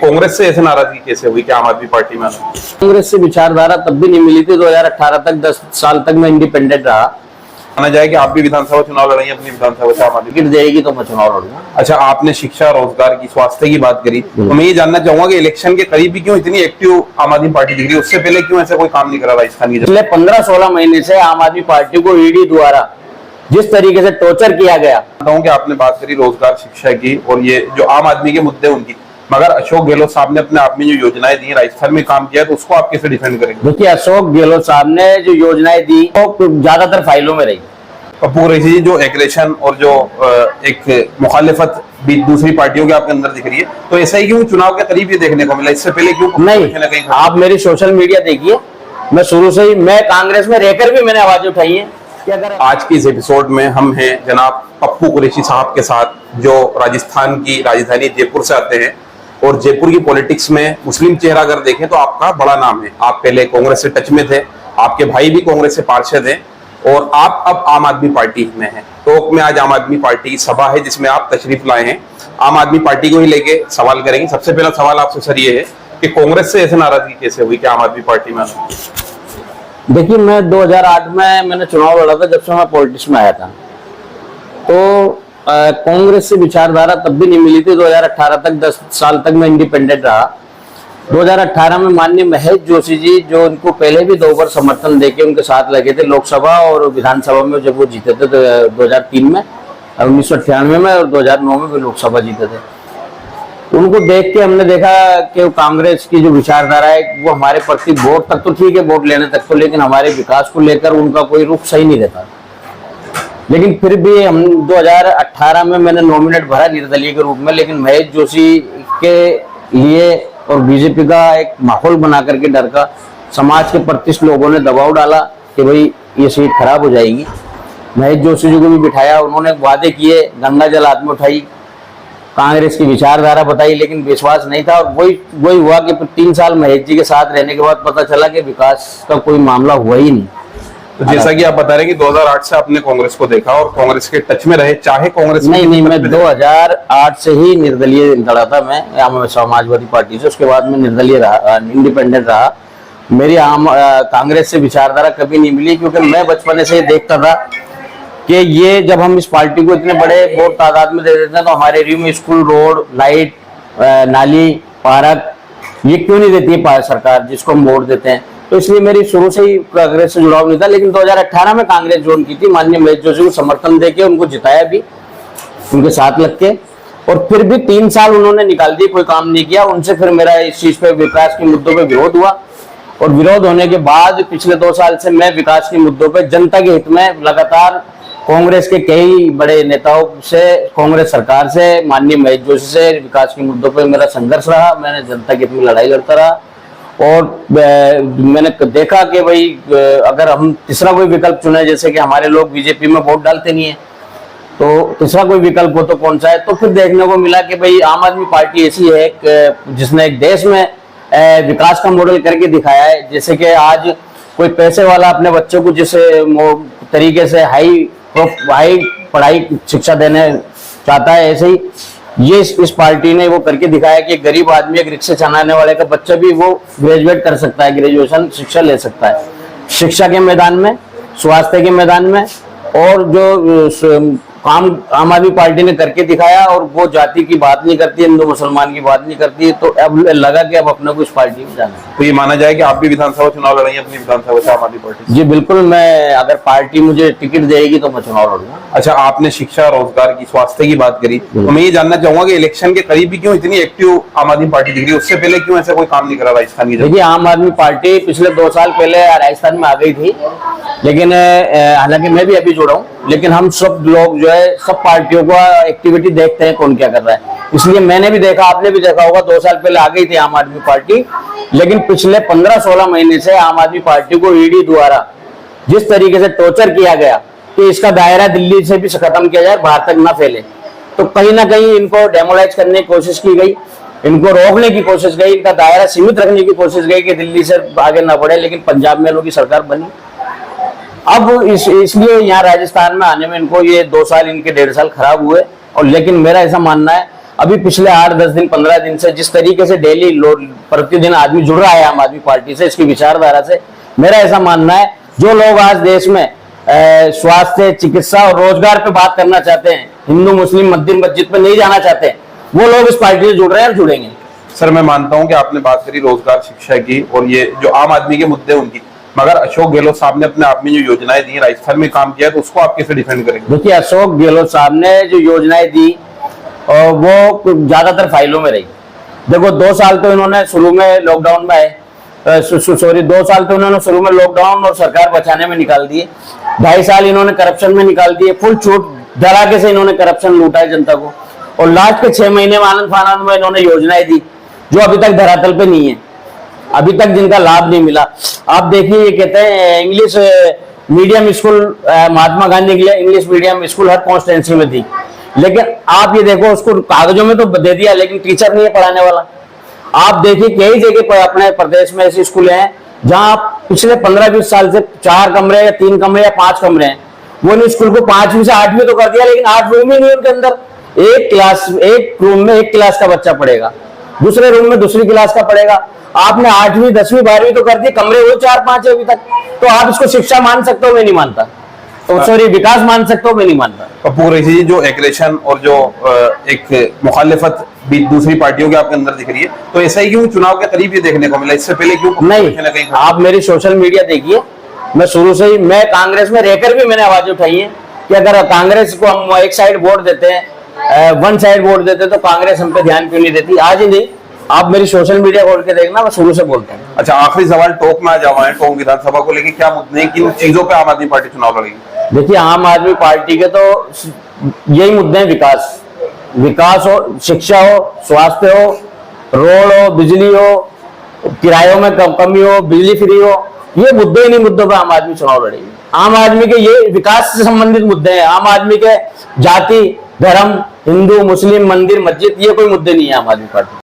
कांग्रेस से ऐसे नाराजगी कैसे हुई कि आम आदमी पार्टी में? कांग्रेस से विचारधारा तब भी नहीं मिली थी। 2018 तक 10 साल तक मैं इंडिपेंडेंट रहा। माना जाए कि आप भी विधानसभा चुनाव लड़ेंगे अपनी विधानसभा से, आम आदमी टिकट देगी तो मैं चुनाव लड़ूंगा। अच्छा, आपने शिक्षा, रोजगार की, स्वास्थ्य की बात करी, तो मैं ये जानना चाहूंगा कि इलेक्शन के करीब भी क्यों इतनी एक्टिव आम आदमी पार्टी दिख रही है? उससे पहले क्यों ऐसा कोई काम नहीं करा राजस्थान की? पिछले 15-16 महीने से आम आदमी पार्टी को ईडी द्वारा जिस तरीके से टॉर्चर किया गया। कि आपने बात करी रोजगार, शिक्षा की, और ये जो आम आदमी के मुद्दे उनकी, मगर अशोक गहलोत साहब ने अपने आप में जो योजनाएं दी राजस्थान में काम किया, तो उसको आप कैसे डिफेंड करेंगे? देखिए, अशोक गहलोत साहब ने जो योजनाएं दी वो ज्यादातर फाइलों में रही। पप्पू कुरैशी जी, जो एग्रेशन और जो एक मुखालिफत भी दूसरी पार्टियों के आपके अंदर दिख रही है, तो ऐसा ही क्यों चुनाव के करीब ये देखने को मिला? इससे पहले क्यों नहीं? आप मेरी सोशल मीडिया देखिए, मैं शुरू से ही, मैं कांग्रेस में रहकर भी मैंने आवाज उठाई है कि अगर आज की इस एपिसोड में हम हैं जनाब पप्पू कुरैशी साहब के साथ, जो राजस्थान की राजधानी जयपुर से आते हैं, और जयपुर की पॉलिटिक्स में मुस्लिम चेहरा अगर देखें तो आपका बड़ा नाम है। आप पहले कांग्रेस से टच में थे, आपके भाई भी कांग्रेस से पार्षद हैं, और आप अब आम आदमी पार्टी में हैं। टोक में आज आम आदमी पार्टी की सभा है जिसमें आप तशरीफ लाए हैं। आम आदमी पार्टी को ही लेके सवाल करेंगे। सबसे पहला सवाल आपसे सर ये है कि कांग्रेस से ऐसे नाराजगी कैसे हुई कि आम आदमी पार्टी में? देखिए, मैं 2008 में मैंने चुनाव लड़ा था, जब से मैं पॉलिटिक्स में आया था। तो कांग्रेस से विचारधारा तब भी नहीं मिली थी। 2018 तक 10 साल तक मैं इंडिपेंडेंट रहा। 2018 में माननीय महेश जोशी जी, जो उनको पहले भी 2 बार समर्थन देके उनके साथ लगे थे लोकसभा और विधानसभा में, जब वो जीते थे 2003 में, 1998 में और 2009 में भी लोकसभा जीते थे। उनको देख के हमने देखा कि कांग्रेस की जो विचारधारा है वो हमारे प्रति, वोट तक तो ठीक है, वोट लेने तक तो, लेकिन हमारे विकास को लेकर उनका कोई रुख सही नहीं रहता। लेकिन फिर भी हम 2018 में मैंने नॉमिनेट भरा निर्दलीय के रूप में, लेकिन महेश जोशी के लिए और बीजेपी का एक माहौल बना करके, डर का, समाज के 35 लोगों ने दबाव डाला कि भाई ये सीट खराब हो जाएगी। महेश जोशी जी को भी बिठाया, उन्होंने वादे किए, गंगा जल हाथ में उठाई, कांग्रेस की विचारधारा बताई, लेकिन विश्वास नहीं था। और वही हुआ कि 3 साल महेश जी के साथ रहने के बाद पता चला कि विकास का कोई मामला हुआ ही नहीं। तो जैसा कि आप बता रहे हैं कि 2008 से आपने कांग्रेस को देखा और कांग्रेस के टच में रहे, चाहे कांग्रेस नहीं, मैं 2008 से ही निर्दलीय लड़ा था। मैं समाजवादी पार्टी से, उसके बाद मैं निर्दलीय रहा, इंडिपेंडेंट रहा। मेरी कांग्रेस से विचारधारा कभी नहीं मिली, क्योंकि मैं बचपन से देखता था कि ये जब हम इस पार्टी को इतने बड़े वोट तादाद में दे देते हैं, तो हमारे एरिया में स्कूल, रोड, लाइट, नाली, पार्क, ये क्यों नहीं देती है सरकार जिसको हम वोट देते हैं? तो इसलिए मेरी शुरू से ही कांग्रेस से जुड़ाव नहीं था। लेकिन 2018 में कांग्रेस ज्वाइन की थी, माननीय महेश जोशी को समर्थन देके उनको जिताया भी, उनके साथ लग के, और फिर भी 3 साल उन्होंने निकाल दिए, कोई काम नहीं किया। उनसे फिर मेरा इस चीज पे, विकास के मुद्दों पे विरोध हुआ, और विरोध होने के बाद पिछले 2 साल से मैं विकास के मुद्दों पे, जनता के हित में लगातार कांग्रेस के कई बड़े नेताओं से, कांग्रेस सरकार से, माननीय महेश जोशी से विकास के मुद्दों पे मेरा संघर्ष रहा। मैंने जनता के हित में लड़ाई लड़ता रहा, और मैंने देखा कि भाई अगर हम तीसरा कोई विकल्प चुने, जैसे कि हमारे लोग बीजेपी में वोट डालते नहीं है, तो तीसरा कोई विकल्प हो तो कौन सा है? तो फिर देखने को मिला कि भाई आम आदमी पार्टी ऐसी है जिसने एक देश में विकास का मॉडल करके दिखाया है। जैसे कि आज कोई पैसे वाला अपने बच्चों को जिस तरीके से हाई पढ़ाई शिक्षा देने चाहता है, ऐसे ही ये इस पार्टी ने वो करके दिखाया कि गरीब आदमी, एक रिक्शा चलाने वाले का बच्चा भी वो ग्रेजुएट कर सकता है, ग्रेजुएशन शिक्षा ले सकता है, शिक्षा के मैदान में, स्वास्थ्य के मैदान में। और जो काम आम आदमी पार्टी ने करके दिखाया, और वो जाति की बात नहीं करती, हिंदू मुसलमान की बात नहीं करती, तो अब लगा कि अब अपने को इस पार्टी में जाना है। तो ये माना जाए कि आप भी विधानसभा चुनाव लड़ेंगे अपनी विधानसभा से, आम आदमी पार्टी? जी बिल्कुल, मैं, अगर पार्टी मुझे टिकट देगी तो मैं चुनाव लड़ूंगा। अच्छा, आपने शिक्षा, रोजगार की, स्वास्थ्य की बात करी, तो मैं ये जानना चाहूंगा कि इलेक्शन के करीब भी क्यों इतनी एक्टिव आम आदमी पार्टी दिख रही है? उससे पहले क्यों ऐसा कोई काम नहीं करा राजस्थान की? देखिए, आम आदमी पार्टी पिछले 2 साल पहले राजस्थान में आ गई थी, लेकिन हालांकि मैं भी अभी जुड़ा हूँ, लेकिन हम सब लोग जो है, सब पार्टियों का एक्टिविटी देखते हैं कौन क्या कर रहा है। इसलिए मैंने भी देखा, आपने भी देखा होगा, 2 साल पहले आ गई थी आम आदमी पार्टी, लेकिन पिछले 15-16 महीने से आम आदमी पार्टी को ईडी द्वारा जिस तरीके से टॉर्चर किया गया कि इसका दायरा दिल्ली से भी खत्म किया जाए, बाहर तक ना फैले, तो कहीं ना कहीं इनको डेमोलाइज करने की कोशिश की गई, इनको रोकने की कोशिश गई, इनका दायरा सीमित रखने की कोशिश गई कि दिल्ली से आगे ना बढ़े। लेकिन पंजाब में लोगों की सरकार बनी। अब इसलिए यहाँ राजस्थान में आने में इनको ये 2 साल, इनके 1.5 साल खराब हुए। और लेकिन मेरा ऐसा मानना है अभी पिछले 8-10 दिन 15 दिन से जिस तरीके से डेली प्रतिदिन आदमी जुड़ रहा है आम आदमी पार्टी से, इसकी विचारधारा से, मेरा ऐसा मानना है जो लोग आज देश में स्वास्थ्य, चिकित्सा और रोजगार पे बात करना चाहते हैं, हिंदू मुस्लिम मंदिर मस्जिद पे नहीं जाना चाहते, वो लोग इस पार्टी से जुड़ रहे हैं और जुड़ेंगे। सर मैं मानता हूं कि आपने बात करी रोजगार, शिक्षा की, और ये जो आम आदमी के मुद्दे उनकी, मगर अशोक गहलोत साहब ने अपने आप में जो योजनाएं दी, राजस्थान में काम किया, तो उसको आप कैसे डिफेंड करेंगे? देखिए, अशोक गहलोत साहब ने जो योजनाएं दी वो ज्यादातर फाइलों में रही। देखो 2 साल तो इन्होंने शुरू में लॉकडाउन में आए, 2 साल तो इन्होंने शुरू में लॉकडाउन और सरकार बचाने में निकाल दिए, 2.5 साल इन्होंने करप्शन में निकाल दिए, फुल छूट धड़ाके से इन्होंने करप्शन लूटा है जनता को, और लास्ट के 6 महीने में आनंद फानंद में इन्होंने योजनाएं दी जो अभी तक धरातल पे नहीं है, अभी तक जिनका लाभ नहीं मिला। आप देखिए, ये कहते हैं English medium school, Mahatma Gandhi के लिए इंग्लिश मीडियम स्कूल हर कॉन्स्टिट्यूंसी में थी, लेकिन आप ये देखो उसको कागजों में तो दे दिया, लेकिन टीचर नहीं है पढ़ाने वाला। आप देखिए कई जगह पर अपने प्रदेश में ऐसी स्कूलें हैं जहां पिछले 15-20 साल से 4 कमरे या 3 कमरे या 5 कमरे हैं, वो नहीं स्कूल को 5वीं से 8वीं तो कर दिया, लेकिन 8 रूम ही नहीं उनके अंदर। एक रूम में 1 क्लास का बच्चा पढ़ेगा, दूसरे रूम में दूसरी क्लास का पढ़ेगा। आपने 8वीं 10वीं 12वीं तो कर दी, कमरे वो 4-5 है अभी तक, तो आप इसको शिक्षा मान सकते हो? मैं नहीं मानता। तो सॉरी, विकास मान सकते हो? मैं नहीं मानता। पप्पू कुरैशी जी, जो एग्रेशन और जो एक मुखालिफत भी दूसरी पार्टियों के आपके अंदर दिख रही है, तो ऐसा ही क्यों चुनाव के करीब ये देखने को मिला? इससे पहले क्यों नहीं? आप मेरी सोशल मीडिया देखिए, मैं शुरू से ही, मैं कांग्रेस में रहकर भी मैंने आवाज उठाई है कि अगर कांग्रेस को हम एक साइड वोट देते हैं, वन साइड वोट देते हैं, तो कांग्रेस हम पे ध्यान क्यों नहीं देती? आज ही नहीं, आप मेरी सोशल मीडिया खोल के देखना, मैं शुरू से बोलता हूँ। अच्छा, आखिरी सवाल टोक में आ जावा है, टोक विधानसभा को लेकर क्या मुद्दे हैं, किन चीजों पे आम आदमी पार्टी चुनाव लड़ेगी? देखिए, आम आदमी पार्टी के तो यही मुद्दे हैं, विकास हो, शिक्षा हो, स्वास्थ्य हो, रोड हो, बिजली हो, किरायों में कमी हो, बिजली फ्री हो, ये मुद्दे, नहीं मुद्दों पर आम आदमी चुनाव लड़ेगी। आम आदमी के ये विकास से संबंधित मुद्दे हैं, आम आदमी के जाति, धर्म, हिंदू मुस्लिम मंदिर मस्जिद, ये कोई मुद्दे नहीं है आम आदमी पार्टी।